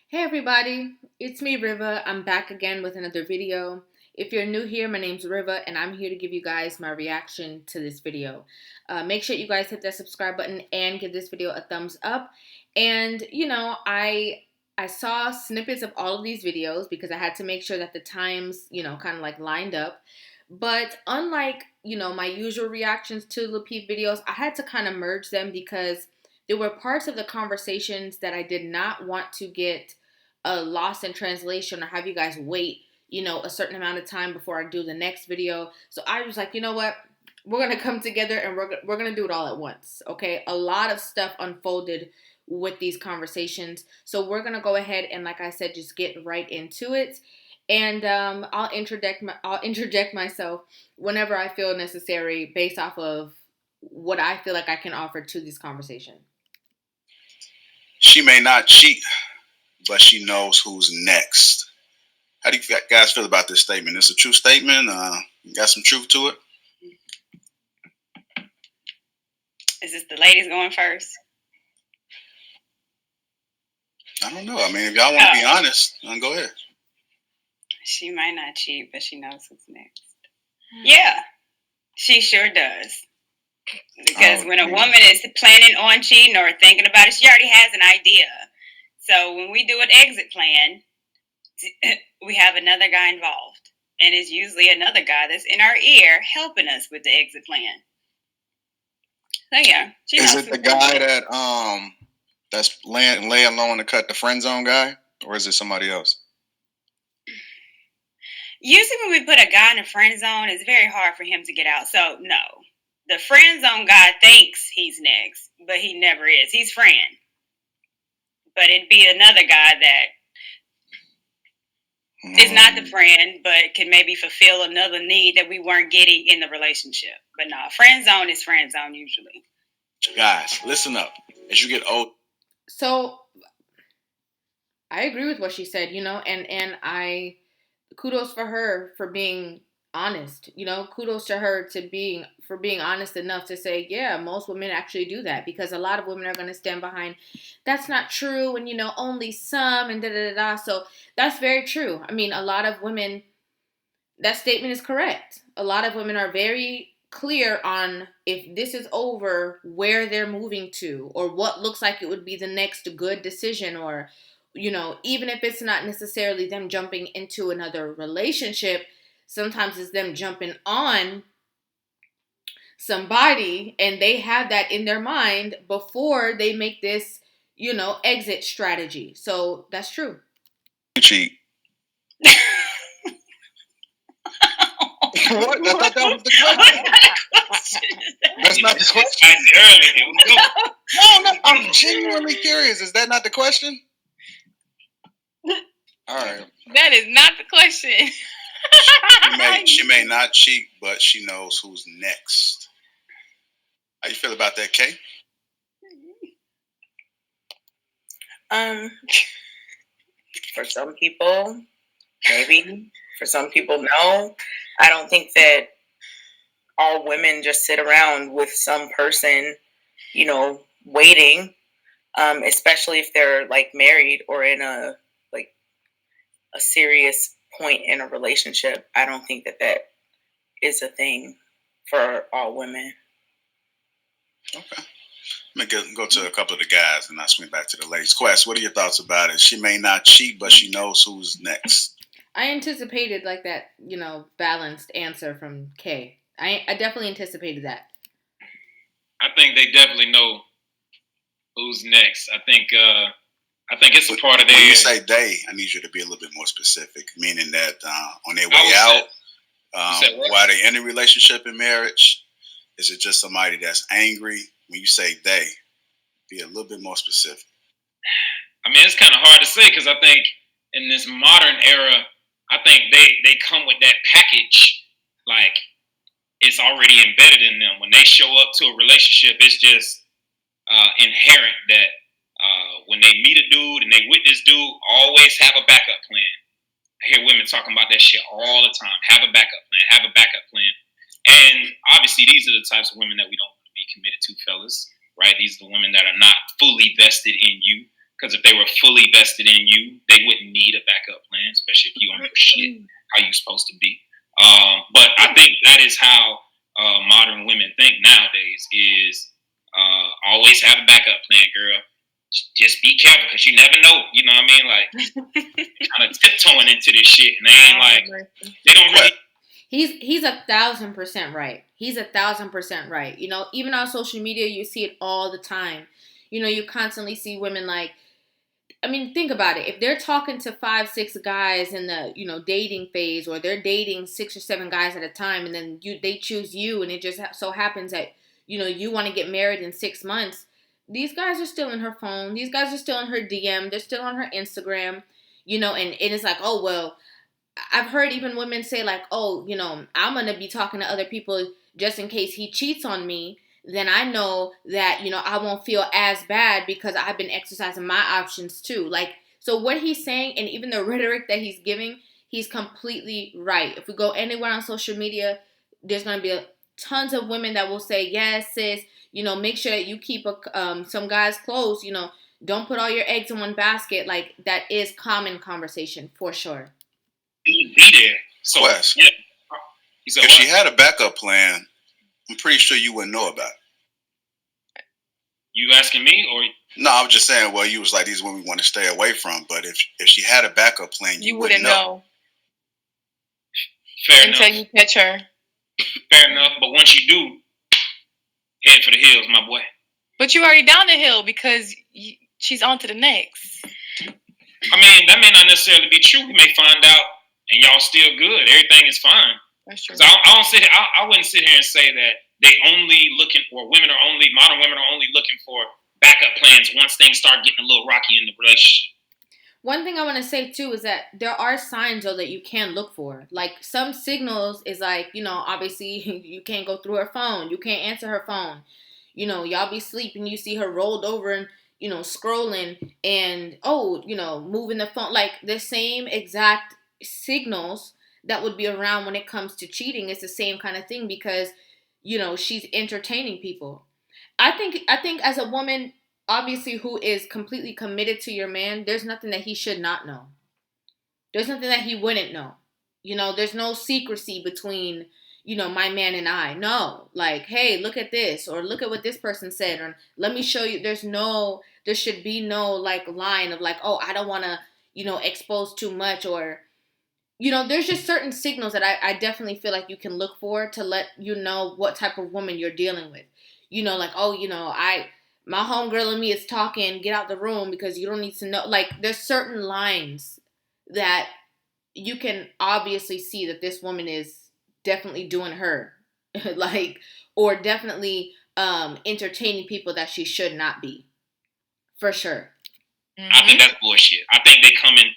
Hey everybody, it's me Rivah. I'm back again with another video. If you're new here, my name's Rivah and I'm here to give you guys my reaction to this video. Make sure you guys hit that subscribe button and give this video a thumbs up. And I saw snippets of all of these videos because I had to make sure that the times, kind of like lined up. But unlike, my usual reactions to Lapeef videos, I had to kind of merge them because there were parts of the conversations that I did not want to get lost in translation or have you guys wait, a certain amount of time before I do the next video. So I was like, you know what? We're going to come together and we're going to do it all at once. Okay. A lot of stuff unfolded with these conversations. So we're going to go ahead and, like I said, just get right into it. And I'll interject myself whenever I feel necessary based off of what I feel like I can offer to this conversation. She may not cheat, but she knows who's next. How do you guys feel about this statement? It's a true statement. Got some truth to it. Is this the ladies going first? I don't know. I mean, if y'all want to be honest, go ahead. She might not cheat, but she knows who's next. Yeah, she sure does. Because when a woman is planning on cheating or thinking about it, she already has an idea. So when we do an exit plan, we have another guy involved. And it's usually another guy that's in our ear helping us with the exit plan. So yeah. Is it the guy that that's laying low to cut the friend zone guy? Or is it somebody else? Usually when we put a guy in a friend zone, it's very hard for him to get out. So no. The friend zone guy thinks he's next, but he never is. He's friend. But it'd be another guy that is not the friend, but can maybe fulfill another need that we weren't getting in the relationship. But no, friend zone is friend zone usually. Guys, listen up. As you get old. So I agree with what she said, and I kudos for her for being honest. Kudos to her for being honest enough to say, yeah, most women actually do that, because a lot of women are going to stand behind that's not true, and only some, and da da da. So that's very true. I mean, a lot of women, that statement is correct. A lot of women are very clear on if this is over, where they're moving to, or what looks like it would be the next good decision, or even if it's not necessarily them jumping into another relationship, sometimes it's them jumping on somebody and they have that in their mind before they make this, exit strategy. So that's true. Cheat. What? I thought that was the question. That's not the question. No, I'm genuinely curious. Is that not the question? All right. That is not the question. She may not cheat, but she knows who's next. How you feel about that, Kay? For some people, maybe. For some people, no. I don't think that all women just sit around with some person, waiting, especially if they're like married or in a serious point in a relationship. I don't think that is a thing for all women. Okay. Let me go to a couple of the guys and I'll swing back to the ladies. Quest, what are your thoughts about it? She may not cheat, but she knows who's next. I anticipated like that, balanced answer from Kay. I definitely anticipated that. I think they definitely know who's next. I think it's a part of their. When you say they, I need you to be a little bit more specific, meaning that on their way out, while they're in a relationship and marriage, is it just somebody that's angry? When you say they, be a little bit more specific. I mean, it's kind of hard to say because I think in this modern era, I think they come with that package, like it's already embedded in them. When they show up to a relationship, it's just inherent that when they meet a dude and they with this dude, always have a backup plan. I hear women talking about that shit all the time. Have a backup plan. Have a backup plan. And obviously, these are the types of women that we don't want to be committed to, fellas. Right? These are the women that are not fully vested in you. Because if they were fully vested in you, they wouldn't need a backup plan, especially if you on your shit how you supposed to be. But I think that is how modern women think nowadays is always have a backup plan, girl. Just be careful because you never know. You know what I mean? Like kind of tiptoeing into this shit, and they ain't like they don't really. He's 1,000% right. He's 1,000% right. You know, even on social media, you see it all the time. You know, you constantly see women like. I mean, think about it. If they're talking to 5, 6 guys in the, you know, dating phase, or they're dating 6 or 7 guys at a time, and then they choose you, and it just so happens that, you know, you want to get married in 6 months, these guys are still in her phone. These guys are still in her DM. They're still on her Instagram, you know, and it's like, oh, well, I've heard even women say like, oh, you know, I'm going to be talking to other people just in case he cheats on me. Then I know that, you know, I won't feel as bad because I've been exercising my options too. Like, so what he's saying and even the rhetoric that he's giving, he's completely right. If we go anywhere on social media, there's going to be tons of women that will say, yes, sis, you know, make sure that you keep some guys close, you know, don't put all your eggs in one basket. Like, that is common conversation for sure. Be there. So, yeah. If she had a backup plan, I'm pretty sure you wouldn't know about it. You asking me or? No, I was just saying, well, you was like, these women we want to stay away from. But if she had a backup plan, you wouldn't know. Fair until enough. You catch her. Fair enough. But once you do, head for the hills, my boy. But you already down the hill because she's on to the next. I mean, that may not necessarily be true. We may find out and y'all still good. Everything is fine. That's true. I wouldn't sit here and say that they only looking, or modern women are only looking for backup plans once things start getting a little rocky in the relationship. One thing I want to say too is that there are signs though that you can look for. Like some signals is like, you know, obviously you can't go through her phone. You can't answer her phone. You know, y'all be sleeping, you see her rolled over and, you know, scrolling and, oh, you know, moving the phone. Like the same exact signals that would be around when it comes to cheating. It's the same kind of thing because, you know, she's entertaining people. I think as a woman, obviously, who is completely committed to your man, there's nothing that he should not know. There's nothing that he wouldn't know. You know, there's no secrecy between, you know, my man and I. No. Like, hey, look at this, or look at what this person said, or let me show you. There should be no like line of like, oh, I don't want to, you know, expose too much, or, you know, there's just certain signals that I definitely feel like you can look for to let you know what type of woman you're dealing with. You know, like, oh, you know, my homegirl and me is talking, get out the room because you don't need to know. Like, there's certain lines that you can obviously see that this woman is definitely doing her. Like, or definitely entertaining people that she should not be. For sure. Mm-hmm. I think that's bullshit. I think they come in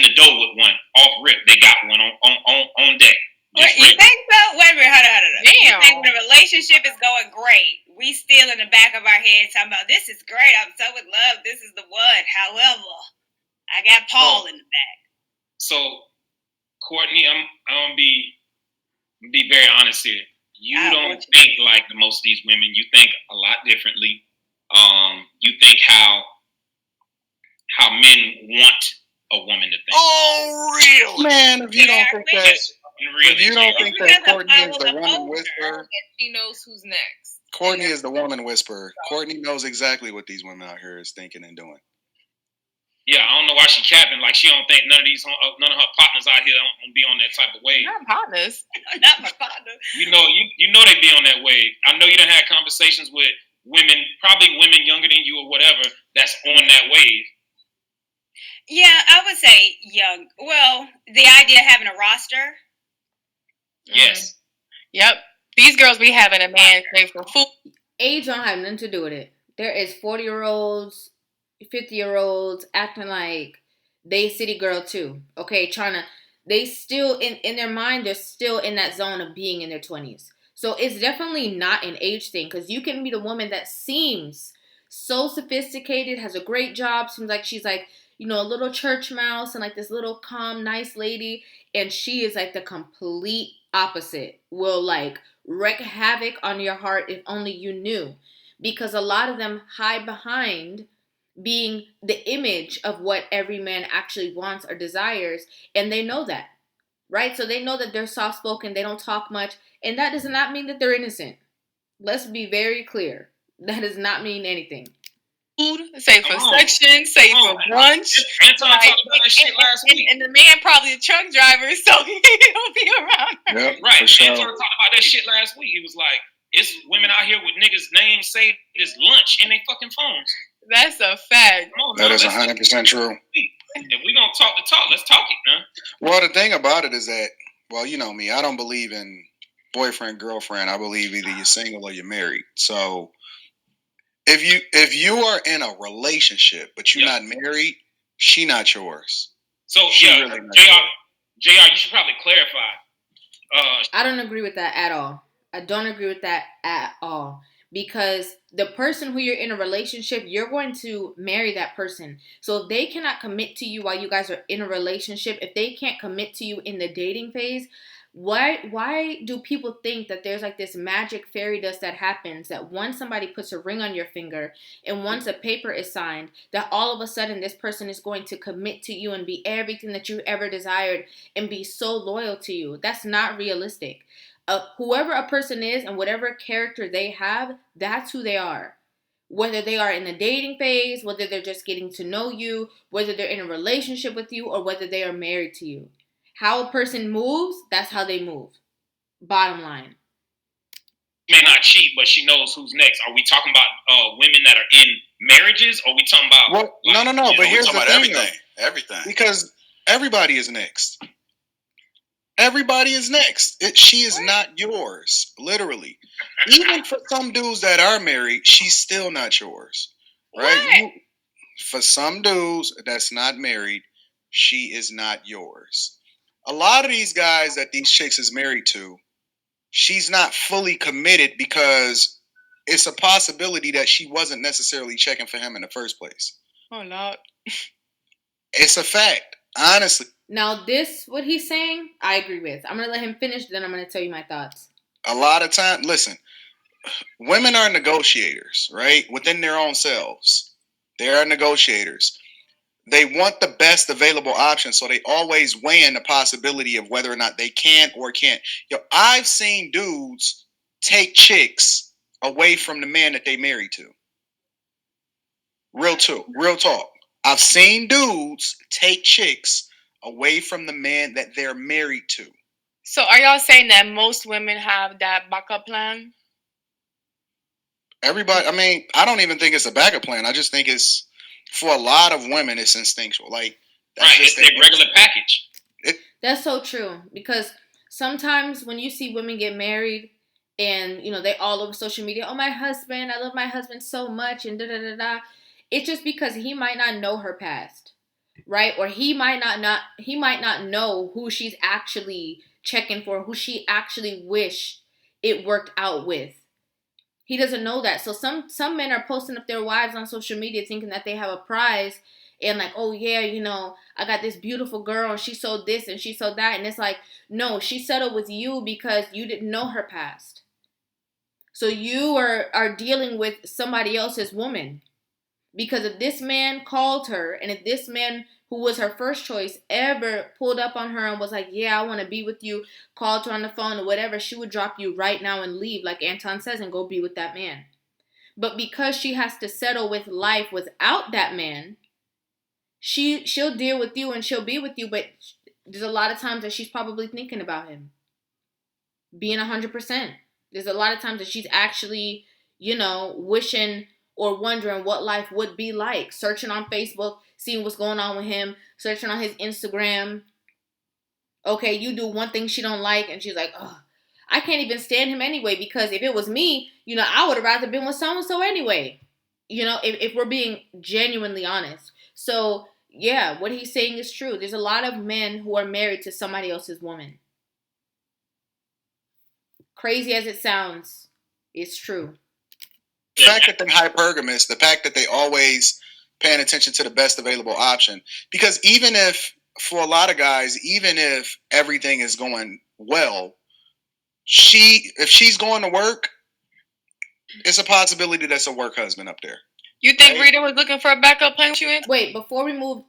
the door with one off rip. They got one on deck. You think so? Wait a minute, hold on. Damn. You think the relationship is going great? We still in the back of our heads talking about this is great. I'm so in love. This is the one. However, I got Paul in the back. So, Courtney, I'm gonna be very honest here. You don't think like the most of these women. You think a lot differently. You think how men want a woman to think. Oh, really? Man, if you don't think that. Really, if you don't think that Courtney is the woman whisperer, she knows who's next. Courtney is the woman whisperer. Courtney knows exactly what these women out here is thinking and doing. Yeah, I don't know why she capping. Like, she don't think none of her partners out here don't be on that type of wave. Not partners. Not my partner. You know they be on that wave. I know you done had conversations with women, probably women younger than you or whatever, that's on that wave. Yeah, I would say young. Well, the idea of having a roster. Yes. Yep. These girls be having a man pay for food. Age don't have nothing to do with it. There is 40-year-olds, 50-year-olds acting like they city girl too. Okay, they still in their mind, they're still in that zone of being in their 20s. So it's definitely not an age thing, because you can meet a woman that seems so sophisticated, has a great job, seems like she's like, you know, a little church mouse and like this little calm, nice lady, and she is like the complete opposite. Will like wreak havoc on your heart if only you knew. Because a lot of them hide behind being the image of what every man actually wants or desires, and they know that, right? So they know that they're soft-spoken, they don't talk much, and that does not mean that they're innocent. Let's be very clear. That does not mean anything. Food, say for section, say for brunch. Anton talked about that shit last week. And the man probably a truck driver, so he'll be around her. Yep, right. Sure. Anton talked about that shit last week. He was like, it's women out here with niggas' names saved as lunch in their fucking phones. That's a fact. That is 100% true. If we gonna talk the talk, let's talk it, man. Well, the thing about it is that, well, you know me, I don't believe in boyfriend, girlfriend. I believe either you're single or you're married. So if you are in a relationship but you're not married, she not yours. So Really JR, you should probably clarify. I don't agree with that at all. I don't agree with that at all. Because the person who you're in a relationship, you're going to marry that person. So if they cannot commit to you while you guys are in a relationship, if they can't commit to you in the dating phase, why do people think that there's like this magic fairy dust that happens, that once somebody puts a ring on your finger and once a paper is signed, that all of a sudden this person is going to commit to you and be everything that you ever desired and be so loyal to you? That's not realistic. Whoever a person is and whatever character they have, that's who they are. Whether they are in the dating phase, whether they're just getting to know you, whether they're in a relationship with you, or whether they are married to you. How a person moves, that's how they move. Bottom line. May not cheat, but she knows who's next. Are we talking about women that are in marriages, or are we talking about... Well, no. But here's the thing, everything. Because everybody is next. Everybody is next. She is not yours, literally. Even for some dudes that are married, she's still not yours, right? For some dudes that's not married, she is not yours. A lot of these guys that these chicks is married to, she's not fully committed because it's a possibility that she wasn't necessarily checking for him in the first place. Oh, Lord. It's a fact, honestly. Now, what he's saying, I agree with. I'm going to let him finish, then I'm going to tell you my thoughts. A lot of time, listen, women are negotiators, right? Within their own selves. They are negotiators. They want the best available option, so they always weigh in the possibility of whether or not they can or can't. I've seen dudes take chicks away from the man that they married to. Real talk. I've seen dudes take chicks away from the man that they're married to. So are y'all saying that most women have that backup plan? Everybody, I mean, I don't even think it's a backup plan. I just think it's, for a lot of women, it's instinctual. Like, that's just their regular package. That's so true. Because sometimes when you see women get married and, they all over social media, oh, my husband, I love my husband so much, and da-da-da-da. It's just because he might not know her past, right? Or he might not know who she's actually checking for, who she actually wished it worked out with. He doesn't know that. So some men are posting up their wives on social media thinking that they have a prize and like, oh yeah, I got this beautiful girl and she sold this and she sold that. And it's like, no, she settled with you because you didn't know her past. So you are dealing with somebody else's woman. Because if this man called her and if this man who was her first choice ever pulled up on her and was like, yeah, I want to be with you, called her on the phone or whatever, she would drop you right now and leave, like Anton says, and go be with that man. But because she has to settle with life without that man, she'll deal with you and she'll be with you, but there's a lot of times that she's probably thinking about him. Being 100%. There's a lot of times that she's actually, wishing or wondering what life would be like. Searching on Facebook, seeing what's going on with him, searching on his Instagram. Okay, you do one thing she don't like, and she's like, oh, I can't even stand him anyway, because if it was me, I would have rather been with so-and-so anyway. If we're being genuinely honest. So, yeah, what he's saying is true. There's a lot of men who are married to somebody else's woman. Crazy as it sounds, it's true. The fact that they're hypergamous, the fact that they always paying attention to the best available option. Because even if, for a lot of guys, even if everything is going well, if she's going to work, it's a possibility that's a work husband up there. You think Rita was looking for a backup plan? Wait, before we move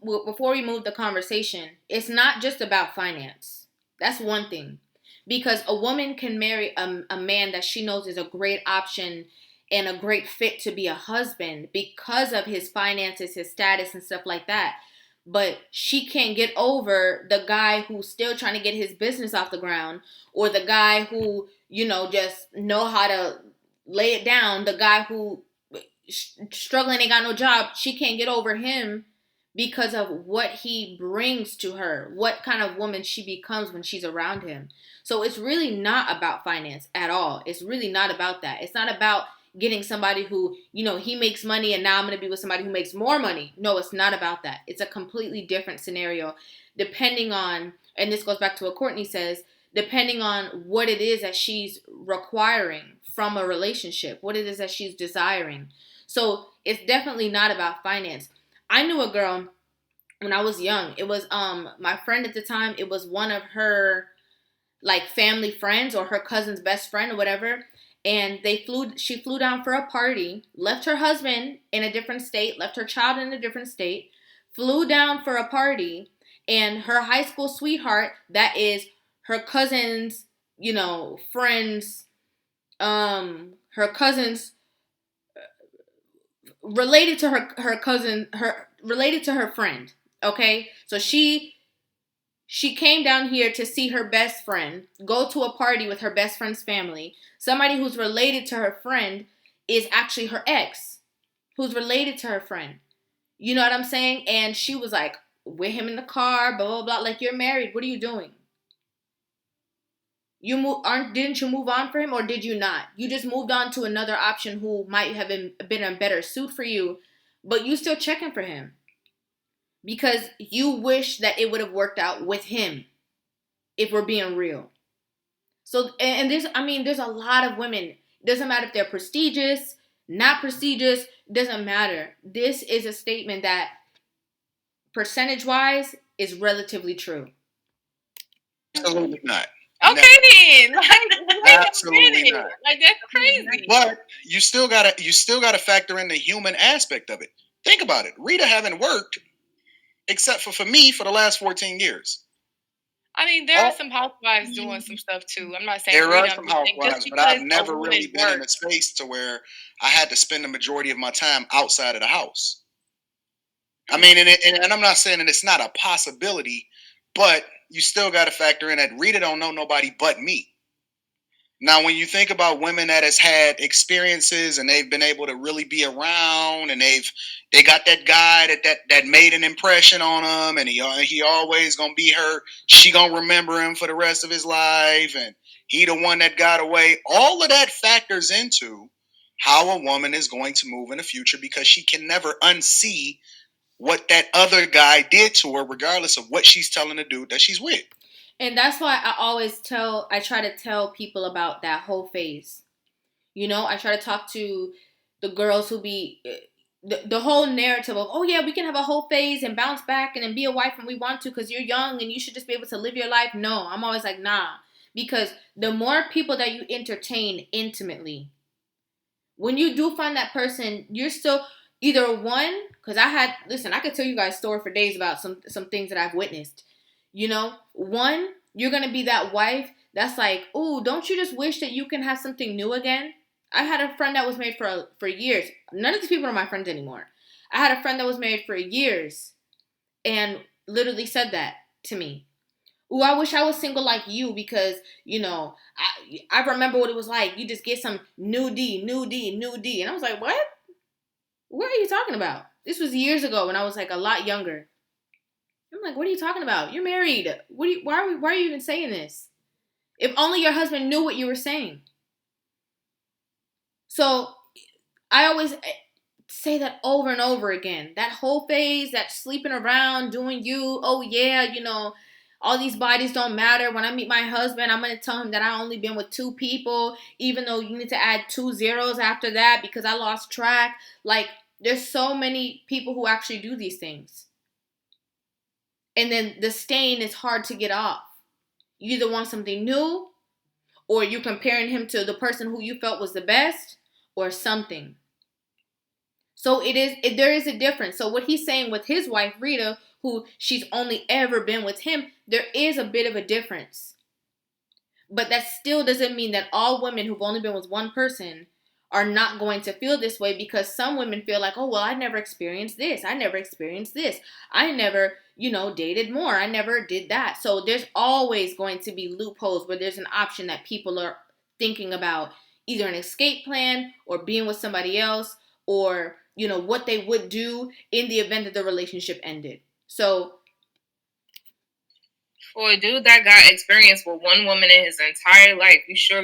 the conversation, it's not just about finance. That's one thing. Because a woman can marry a man that she knows is a great option and a great fit to be a husband because of his finances, his status, and stuff like that. But she can't get over the guy who's still trying to get his business off the ground, or the guy who, just know how to lay it down, the guy who struggling, ain't got no job. She can't get over him because of what he brings to her, what kind of woman she becomes when she's around him. So it's really not about finance at all. It's really not about that. It's not about getting somebody who, he makes money and now I'm going to be with somebody who makes more money. No, it's not about that. It's a completely different scenario depending on, and this goes back to what Courtney says, depending on what it is that she's requiring from a relationship, what it is that she's desiring. So it's definitely not about finance. I knew a girl when I was young. It was my friend at the time. It was one of her like family friends or her cousin's best friend or whatever. And she flew down for a party, left her husband in a different state, left her child in a different state, flew down for a party, and her high school sweetheart, that is her cousin's, friends, her cousin's related to her cousin, related to her friend. Okay, so she came down here to see her best friend, go to a party with her best friend's family. Somebody who's related to her friend is actually her ex, who's related to her friend. You know what I'm saying? And she was like with him in the car, blah blah blah. Like, you're married. What are you doing? Didn't you move on for him, or did you not? You just moved on to another option who might have been a better suit for you, but you still checking for him because you wish that it would have worked out with him, if we're being real. So, and there's a lot of women. It doesn't matter if they're prestigious, not prestigious, doesn't matter. This is a statement that percentage-wise is relatively true. Absolutely not. Okay, then. Absolutely not. Like, that's crazy. But you still gotta factor in the human aspect of it. Think about it. Rita haven't worked, except for me, for the last 14 years. I mean, there are some housewives doing some stuff too. I'm not saying there are some housewives, but I've never really been in a space to where I had to spend the majority of my time outside of the house. I mean, and I'm not saying that it's not a possibility, but you still got to factor in that Rita don't know nobody but me. Now, when you think about women that has had experiences and they've been able to really be around, and they got that guy that made an impression on them, and he always gonna be her. She gonna remember him for the rest of his life, and he the one that got away. All of that factors into how a woman is going to move in the future, because she can never unsee what that other guy did to her, regardless of what she's telling the dude that she's with. And that's why I try to tell people about that whole phase. I try to talk to the girls who be, the whole narrative of, oh yeah, we can have a whole phase and bounce back and then be a wife when we want to because you're young and you should just be able to live your life. No, I'm always like, nah. Because the more people that you entertain intimately, when you do find that person, you're still either one, because I could tell you guys a story for days about some things that I've witnessed. One, you're going to be that wife that's like, ooh, don't you just wish that you can have something new again? I had a friend that was married for years. None of these people are my friends anymore. I had a friend that was married for years and literally said that to me. Ooh, I wish I was single like you because, I remember what it was like. You just get some new D. And I was like, what? What are you talking about? This was years ago when I was like a lot younger. I'm like, what are you talking about? You're married. Why are you even saying this? If only your husband knew what you were saying. So I always say that over and over again. That whole phase, that sleeping around, doing you, oh yeah, all these bodies don't matter. When I meet my husband, I'm going to tell him that I only been with 2 people, even though you need to add 2 zeros after that because I lost track. Like, there's so many people who actually do these things. And then the stain is hard to get off. You either want something new, or you're comparing him to the person who you felt was the best, or something. So there is a difference. So what he's saying with his wife, Rita, who she's only ever been with him, there is a bit of a difference. But that still doesn't mean that all women who've only been with one person are not going to feel this way, because some women feel like, oh, well, I never experienced this. I never experienced this. I never, dated more. I never did that. So there's always going to be loopholes where there's an option that people are thinking about, either an escape plan or being with somebody else, or, what they would do in the event that the relationship ended. So for a dude that got experience with one woman in his entire life, you sure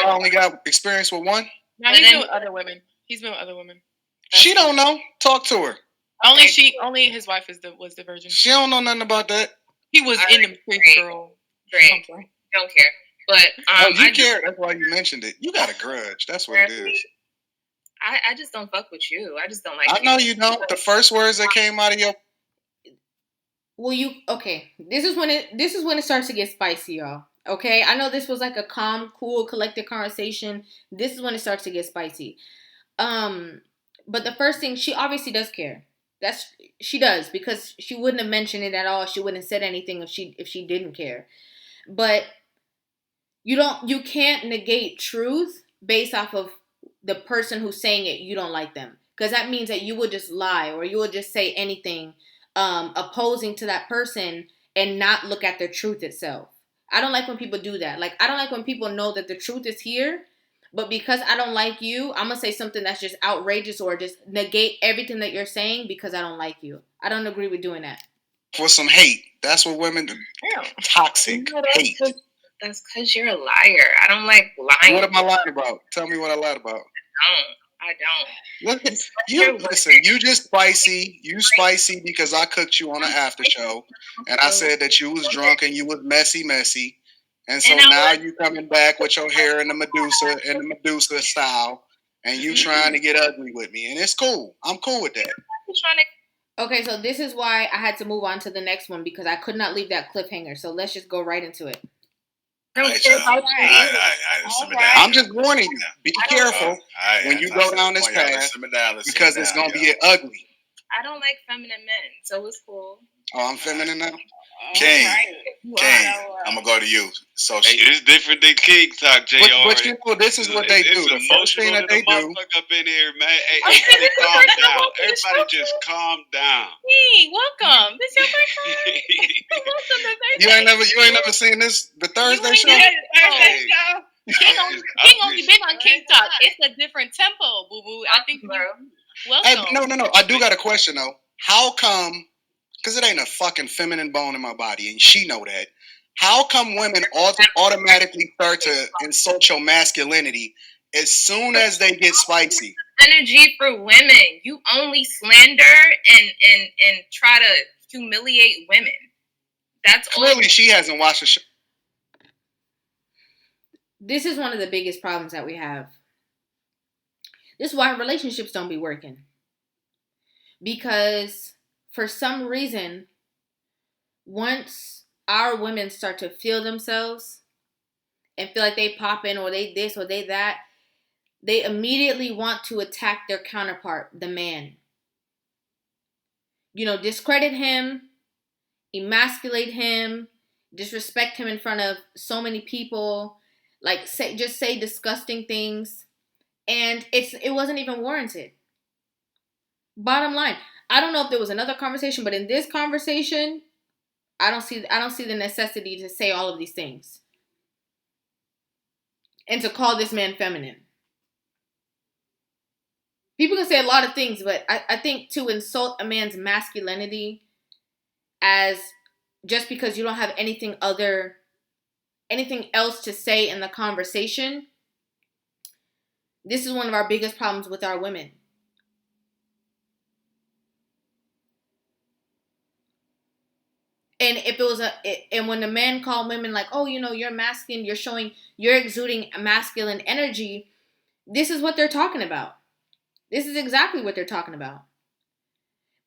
only got experience with one? No, he's been with other women. She don't know. Talk to her. Only his wife was the virgin. She don't know nothing about that. He was in the street, girl. Great. Don't care. But you care. That's why you mentioned it. You got a grudge. That's what it is. I just don't fuck with you. I just don't like. I know you don't. The first words that came out of your. Well, okay. This is when it starts to get spicy, y'all. Okay, I know this was like a calm, cool, collected conversation. This is when it starts to get spicy. But the first thing, she obviously does care. She does, because she wouldn't have mentioned it at all. She wouldn't have said anything if she didn't care. But you can't negate truth based off of the person who's saying it. You don't like them, because that means that you would just lie, or you would just say anything opposing to that person and not look at the truth itself. I don't like when people do that. Like, I don't like when people know that the truth is here, but because I don't like you, I'm gonna say something that's just outrageous, or just negate everything that you're saying because I don't like you. I don't agree with doing that. For some hate. That's what women do. Toxic hate. That's because you're a liar. I don't like lying. What am I lying about? Tell me what I lied about. I don't. Listen, you just spicy. You spicy because I cooked you on an after show, and I said that you was drunk and you was messy. And so now you coming back with your hair in the Medusa style, and you trying to get ugly with me, and it's cool. I'm cool with that. Okay, so this is why I had to move on to the next one, because I could not leave that cliffhanger. So let's just go right into it. I'm just warning you. Be careful when you go down this path, because it's gonna be ugly. I don't like feminine men, so it's cool. Oh, I'm feminine now. King, I'm gonna go to you. So it's different than King talk, JR. But you know, this is what they do. The first thing that they do. Up in here, man. Hey, everybody calm down. Everybody just calm down. Hey, welcome. This your first time. Welcome to You ain't never seen this the Thursday show. King only been on King Talk. It's a different tempo, boo boo. I think. Welcome. Hey, no. I do got a question though. How come? Because it ain't a fucking feminine bone in my body, and she know that. How come women automatically start to insult your masculinity as soon as they get spicy? Energy for women. You only slander and try to humiliate women. That's clearly she hasn't watched the show. This is one of the biggest problems that we have. This is why relationships don't be working. Because for some reason, once our women start to feel themselves and feel like they pop in, or they this or they that, they immediately want to attack their counterpart, the man. Discredit him, emasculate him, disrespect him in front of so many people, say disgusting things, and it wasn't even warranted. Bottom line, I don't know if there was another conversation, but in this conversation, I don't see the necessity to say all of these things and to call this man feminine. People can say a lot of things, but I think to insult a man's masculinity as just because you don't have anything else to say in the conversation, this is one of our biggest problems with our women. And if it was and when the men call women like, oh, you're masculine, you're exuding masculine energy, this is what they're talking about. This is exactly what they're talking about.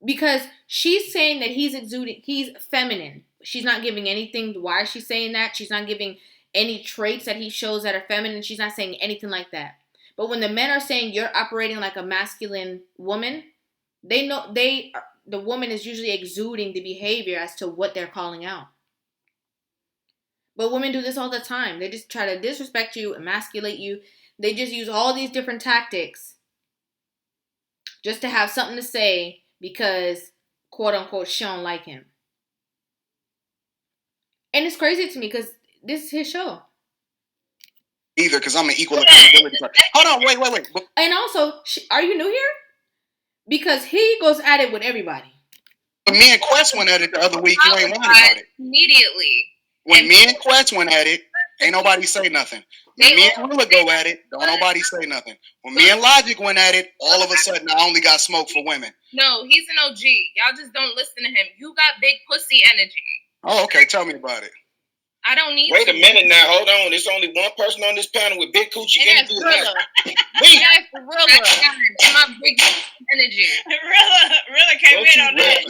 Because she's saying that he's feminine. She's not giving anything why she's saying that. She's not giving any traits that he shows that are feminine. She's not saying anything like that. But when the men are saying you're operating like a masculine woman, they know the woman is usually exuding the behavior as to what they're calling out. But women do this all the time. They just try to disrespect you, emasculate you. They just use all these different tactics just to have something to say because, quote unquote, she don't like him. And it's crazy to me because this is his show. Either because I'm an equal accountability partner. Hold on, wait. And also, are you new here? Because he goes at it with everybody. When me and Quest went at it the other week, you ain't worried about it. Immediately. When me and Quest went at it, ain't nobody say nothing. When me and Willa go at it, don't nobody say nothing. When me and Logic went at it, all of a sudden I only got smoke for women. No, he's an OG. Y'all just don't listen to him. You got big pussy energy. Oh, okay. Tell me about it. I don't need Wait a minute now. Hold on. There's only one person on this panel with big coochie energy. Rilla. That's Rilla. My big energy. Rilla came in on that.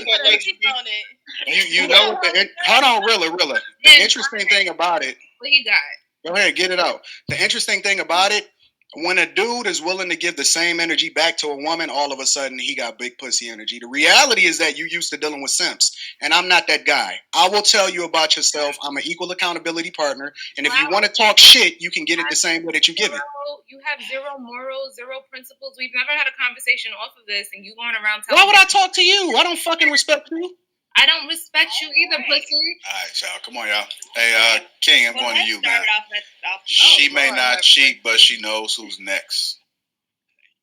You know what hold on, Rilla. The interesting thing about it. What you got? Go ahead, get it out. The interesting thing about it, when a dude is willing to give the same energy back to a woman, all of a sudden he got big pussy energy. The reality is that you used to dealing with simps, and I'm not that guy. I will tell you about yourself. I'm an equal accountability partner, and if you want to talk shit, you can get it the same way that you give it. You have zero morals, zero principles. We've never had a conversation off of this, and you going around Why telling would I talk to you? I don't fucking respect you. I don't respect you either, pussy. All right, y'all. Come on, y'all. Hey, King, I'm going to you, man. She may not cheat, but she knows who's next.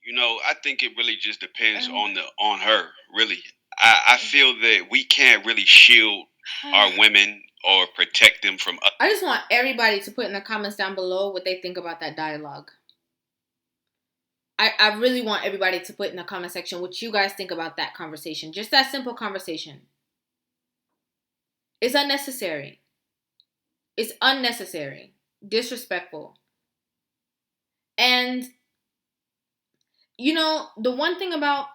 You know, I think it really just depends on her. Really, I feel that we can't really shield our women or protect them from. I just want everybody to put in the comments down below what they think about that dialogue. I really want everybody to put in the comment section what you guys think about that conversation. Just that simple conversation. It's unnecessary. It's unnecessary. Disrespectful. And, you know, the one thing about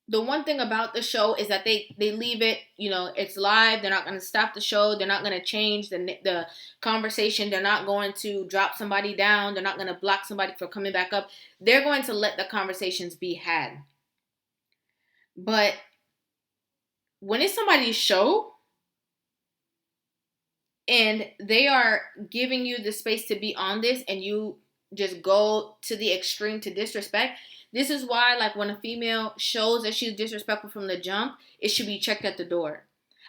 the show is that they leave it, you know, it's live. They're not going to stop the show. They're not going to change the conversation. They're not going to drop somebody down. They're not going to block somebody for coming back up. They're going to let the conversations be had. But when it's somebody's show and they are giving you the space to be on this and you just go to the extreme to disrespect, this is why, like, when a female shows that she's disrespectful from the jump, it should be checked at the door.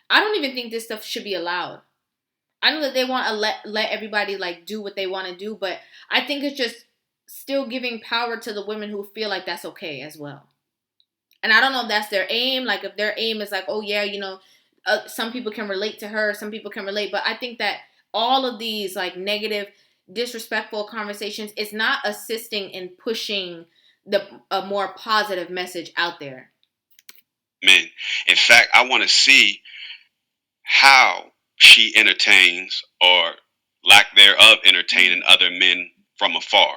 I don't even think this stuff should be allowed. I know that they want to let everybody, like, do what they want to do, but I think it's just still giving power to the women who feel like that's okay as well. And I don't know if that's their aim. Like, if their aim is like, oh, yeah, you know, some people can relate to her, some people can relate. But I think that all of these, like, negative, disrespectful conversations is not assisting in pushing a more positive message out there. Men. In fact, I want to see how she entertains or lack thereof entertaining other men from afar.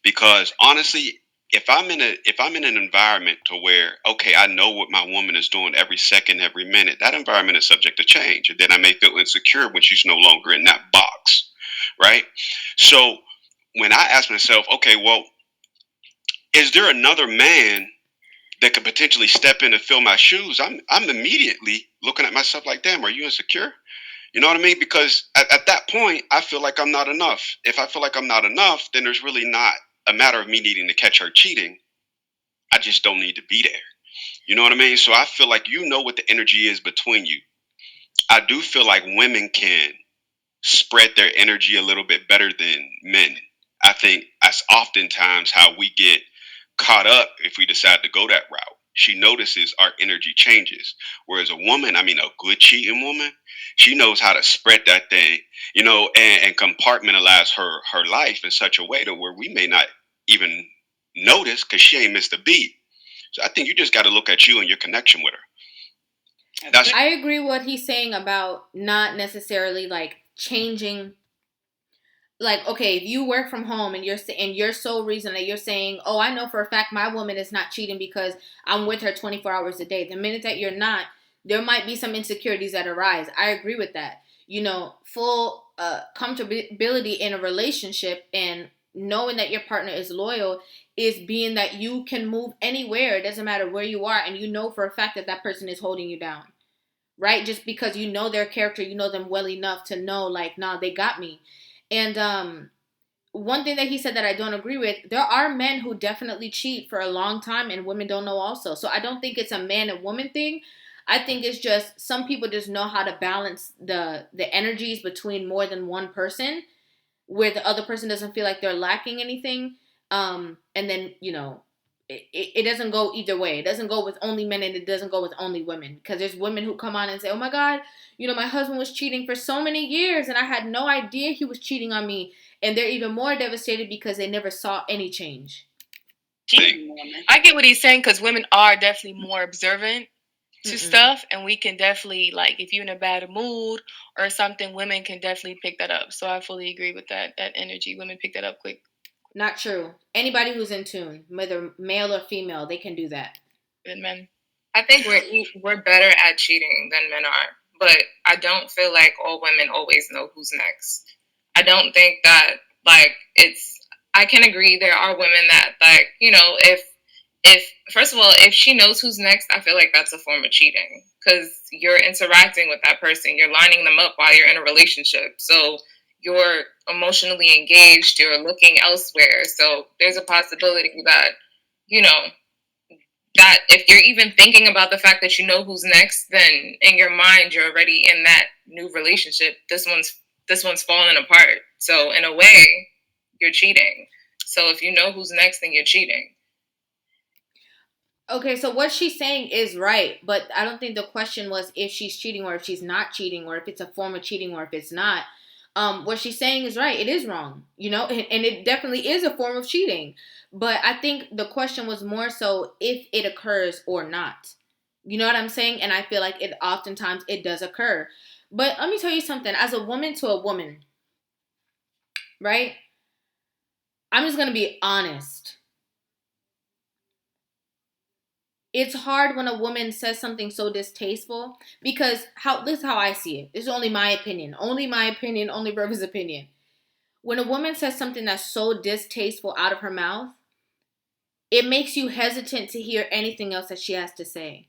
Because honestly, if I'm in an environment to where, okay, I know what my woman is doing every second, every minute, that environment is subject to change. And then I may feel insecure when she's no longer in that box, right? So when I ask myself, okay, well, is there another man that could potentially step in and fill my shoes? I'm immediately looking at myself like, damn, are you insecure? You know what I mean? Because at that point, I feel like I'm not enough. If I feel like I'm not enough, then there's really not a matter of me needing to catch her cheating. I just don't need to be there. You know what I mean? So I feel like you know what the energy is between you. I do feel like women can spread their energy a little bit better than men. I think that's oftentimes how we get caught up if we decide to go that route. She notices our energy changes. Whereas a woman, I mean, a good cheating woman, she knows how to spread that thing, you know, and compartmentalize her life in such a way to where we may not even notice because she ain't missed a beat. So I think you just got to look at you and your connection with her. I agree what he's saying about not necessarily like changing. Like, okay, if you work from home and your sole reason that you're saying, oh, I know for a fact my woman is not cheating because I'm with her 24 hours a day. The minute that you're not, there might be some insecurities that arise. I agree with that. You know, full comfortability in a relationship and knowing that your partner is loyal is being that you can move anywhere. It doesn't matter where you are, and you know for a fact that that person is holding you down, right? Just because you know their character, you know them well enough to know, like, nah, they got me. And one thing that he said that I don't agree with, there are men who definitely cheat for a long time and women don't know also. So I don't think it's a man and woman thing. I think it's just some people just know how to balance the energies between more than one person, where the other person doesn't feel like they're lacking anything. And then, it doesn't go either way. It doesn't go with only men and it doesn't go with only women. Because there's women who come on and say, oh my God, my husband was cheating for so many years and I had no idea he was cheating on me. And they're even more devastated because they never saw any change. I get what he's saying, because women are definitely more observant to stuff, and we can definitely, like, if you're in a bad mood or something, women can definitely pick that up. So I fully agree with that energy. Women pick that up quick. Not true. Anybody who's in tune, whether male or female, they can do that. Good men. I think we're better at cheating than men are, but I don't feel like all women always know who's next. I don't think that, like, I can agree there are women that, like, if first of all, if she knows who's next, I feel like that's a form of cheating, because you're interacting with that person, you're lining them up while you're in a relationship. So you're emotionally engaged, you're looking elsewhere. So there's a possibility that, that if you're even thinking about the fact that you know who's next, then in your mind you're already in that new relationship. This one's falling apart. So in a way, you're cheating. So if you know who's next, then you're cheating. Okay, so what she's saying is right, but I don't think the question was if she's cheating or if she's not cheating, or if it's a form of cheating or if it's not. What she's saying is right. It is wrong, and it definitely is a form of cheating. But I think the question was more so if it occurs or not. You know what I'm saying? And I feel like oftentimes it does occur. But let me tell you something. As a woman to a woman, right? I'm just going to be honest. It's hard when a woman says something so distasteful, because this is how I see it. This is only my opinion. Only my opinion, only Rivah's opinion. When a woman says something that's so distasteful out of her mouth, it makes you hesitant to hear anything else that she has to say.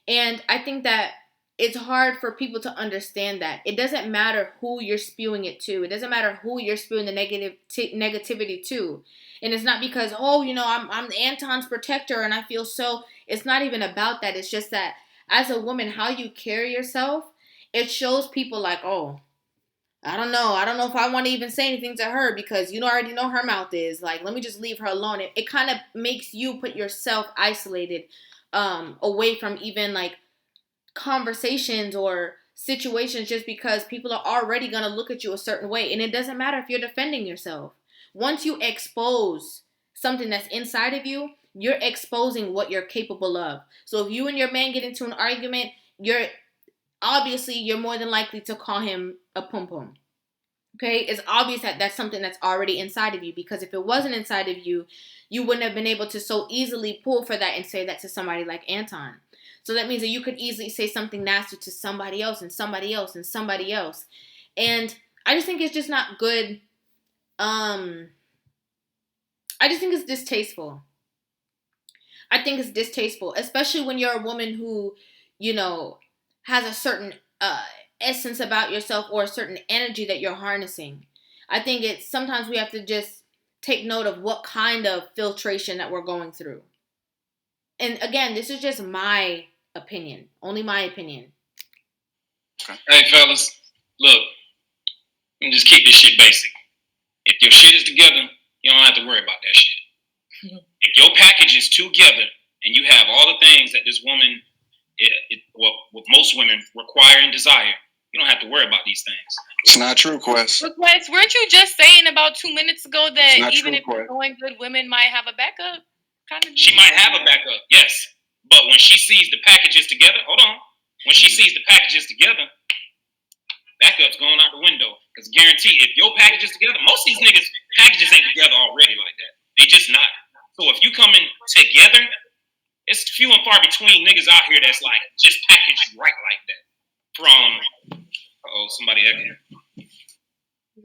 And I think that it's hard for people to understand that. It doesn't matter who you're spewing it to. It doesn't matter who you're spewing the negativity to. And it's not because, I'm Anton's protector and I feel so. It's not even about that. It's just that as a woman, how you carry yourself, it shows people like, oh, I don't know. I don't know if I want to even say anything to her because I already know her mouth is. Like, let me just leave her alone. It kind of makes you put yourself isolated away from even, like, conversations or situations, just because people are already going to look at you a certain way. And it doesn't matter if you're defending yourself. Once you expose something that's inside of you, you're exposing what you're capable of. So if you and your man get into an argument, you're more than likely to call him a pum-pum. Okay? It's obvious that that's something that's already inside of you, because if it wasn't inside of you, you wouldn't have been able to so easily pull for that and say that to somebody like Anton. So that means that you could easily say something nasty to somebody else and somebody else and somebody else. And I just think it's just not good. I just think it's distasteful. I think it's distasteful, especially when you're a woman who, has a certain essence about yourself or a certain energy that you're harnessing. I think sometimes we have to just take note of what kind of filtration that we're going through. And again, this is just my opinion. Only my opinion. Hey, fellas, look, let me just keep this shit basic. If your shit is together, you don't have to worry about that shit. If your package is together and you have all the things that this woman, what most women require and desire, you don't have to worry about these things. It's not true, Quest. But Quest, weren't you just saying about 2 minutes ago that even if it's going good, women might have a backup? She might have a backup, yes. But when she sees the packages together, when she sees the packages together, backup's going out the window. Because guarantee, if your package is together, most of these niggas' packages ain't together already like that. They just not. So if you come in together, it's few and far between niggas out here that's like just packaged right like that. From somebody echoing.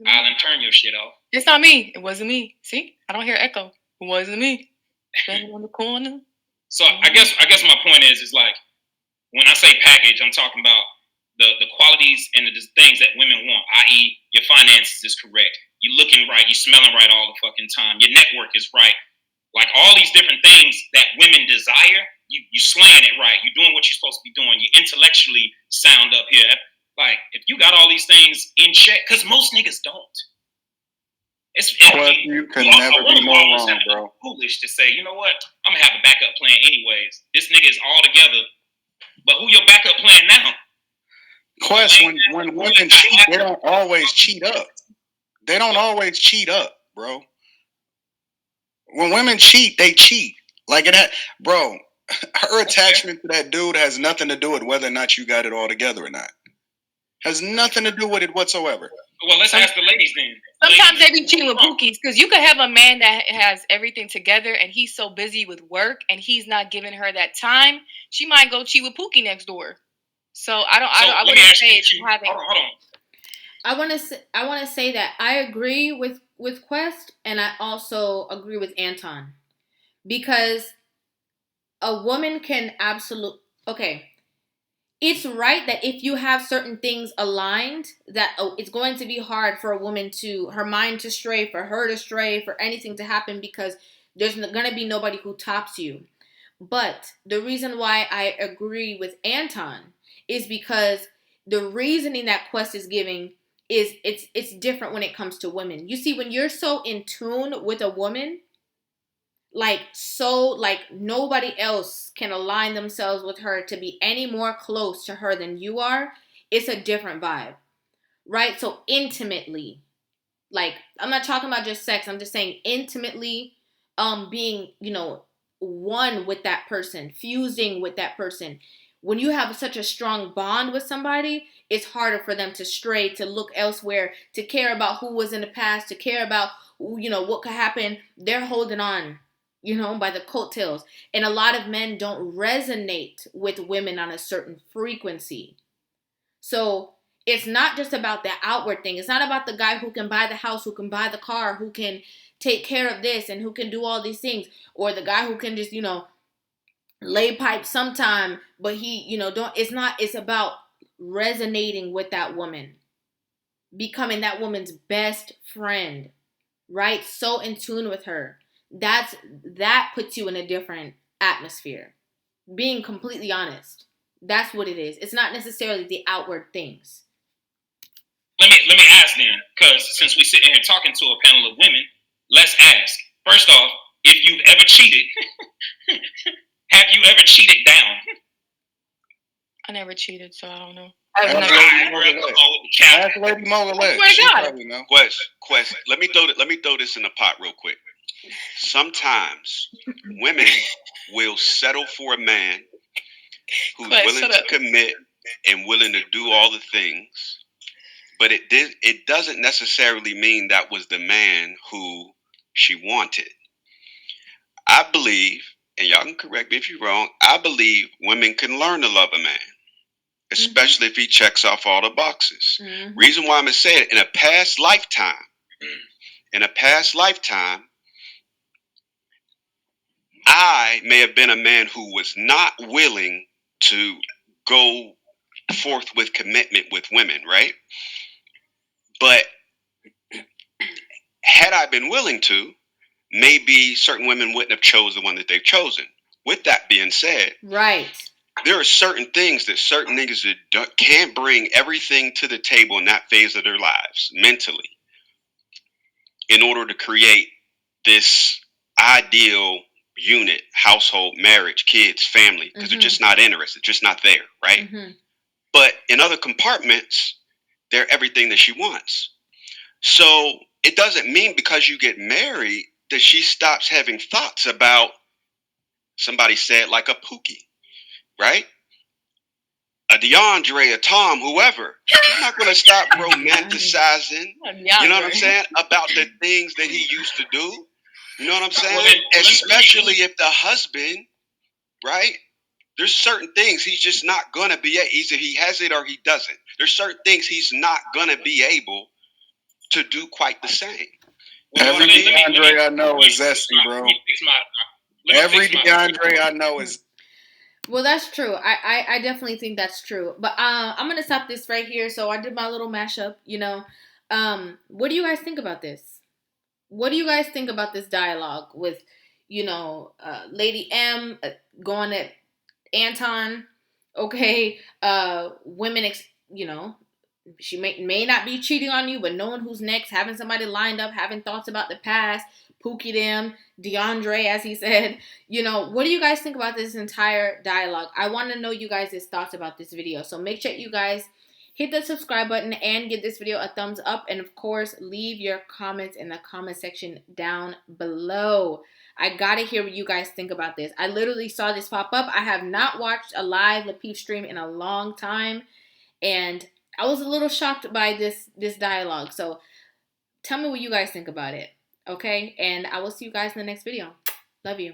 Island, turn your shit off. It's not me. It wasn't me. See, I don't hear echo. It wasn't me. Standing on the corner. So I guess my point is like when I say package, I'm talking about the qualities and the things that women want, i.e., your finances is correct, you're looking right, you're smelling right all the fucking time, your network is right, like all these different things that women desire. You slaying it right. You're doing what you're supposed to be doing. You're intellectually sound up here. Like if you got all these things in check, because most niggas don't. You can never be more wrong, bro. Foolish to say, you know what? I'm gonna have a backup plan anyways. This nigga is all together. But who your backup plan now? Quest, when women cheat, they don't always cheat up. They don't always cheat up, bro. When women cheat, they cheat. Like bro. Her attachment to that dude has nothing to do with whether or not you got it all together or not. Has nothing to do with it whatsoever. Well, let's ask the ladies then. Sometimes they be cheating with pookies because you could have a man that has everything together and he's so busy with work and he's not giving her that time. She might go cheat with Pookie next door. So I wouldn't say it's having. Hold on. I want to say that I agree with Quest, and I also agree with Anton, because a woman can it's right that if you have certain things aligned, that it's going to be hard for a woman her mind to stray, for her to stray, for anything to happen, because there's going to be nobody who tops you. But the reason why I agree with Anton is because the reasoning that Quest is giving is it's different when it comes to women. You see, when you're so in tune with a woman, like nobody else can align themselves with her to be any more close to her than you are, it's a different vibe, right? So intimately, like I'm not talking about just sex, I'm just saying intimately, being, one with that person, fusing with that person. When you have such a strong bond with somebody, it's harder for them to stray, to look elsewhere, to care about who was in the past, to care about, what could happen. They're holding on, by the coattails. And a lot of men don't resonate with women on a certain frequency. So it's not just about the outward thing. It's not about the guy who can buy the house, who can buy the car, who can take care of this and who can do all these things. Or the guy who can just, lay pipe sometime, but he, it's about resonating with that woman, becoming that woman's best friend, right? So in tune with her. That puts you in a different atmosphere. Being completely honest. That's what it is. It's not necessarily the outward things. Let me ask then, because since we're sitting here talking to a panel of women, let's ask. First off, if you've ever cheated, have you ever cheated down? I never cheated, so I don't know. Quest. Let me throw this in the pot real quick. Sometimes women will settle for a man who's willing to commit and willing to do all the things, but it doesn't necessarily mean that was the man who she wanted. I believe, and y'all can correct me if you're wrong, I believe women can learn to love a man, especially if he checks off all the boxes. Mm-hmm. Reason why I'm going to say it, in a past lifetime, I may have been a man who was not willing to go forth with commitment with women, right? But had I been willing to, maybe certain women wouldn't have chosen the one that they've chosen. With that being said, right, there are certain things that certain niggas can't bring everything to the table in that phase of their lives mentally in order to create this ideal unit, household, marriage, kids, family, because they're just not interested, just not there, right? Mm-hmm. But in other compartments, they're everything that she wants. So it doesn't mean because you get married that she stops having thoughts about, somebody said, like a Pookie, right? A DeAndre, a Tom, whoever. She's not going to stop romanticizing, you know what I'm saying, about the things that he used to do. You know what I'm saying? Especially if the husband, right? There's certain things he's just not going to be, either he has it or he doesn't. There's certain things he's not going to be able to do quite the same. Every DeAndre I know is zesty, bro. Every DeAndre I know is. Well, that's true. I definitely think that's true. But I'm gonna stop this right here. So I did my little mashup. What do you guys think about this? What do you guys think about this dialogue with, Lady M going at Anton? Okay, women, she may not be cheating on you, but knowing who's next, having somebody lined up, having thoughts about the past, Pookie them, DeAndre, as he said. What do you guys think about this entire dialogue? I want to know you guys' thoughts about this video. So make sure you guys hit the subscribe button and give this video a thumbs up. And of course, leave your comments in the comment section down below. I gotta hear what you guys think about this. I literally saw this pop up. I have not watched a live Lapeef stream in a long time. And I was a little shocked by this dialogue. So tell me what you guys think about it. Okay? And I will see you guys in the next video. Love you.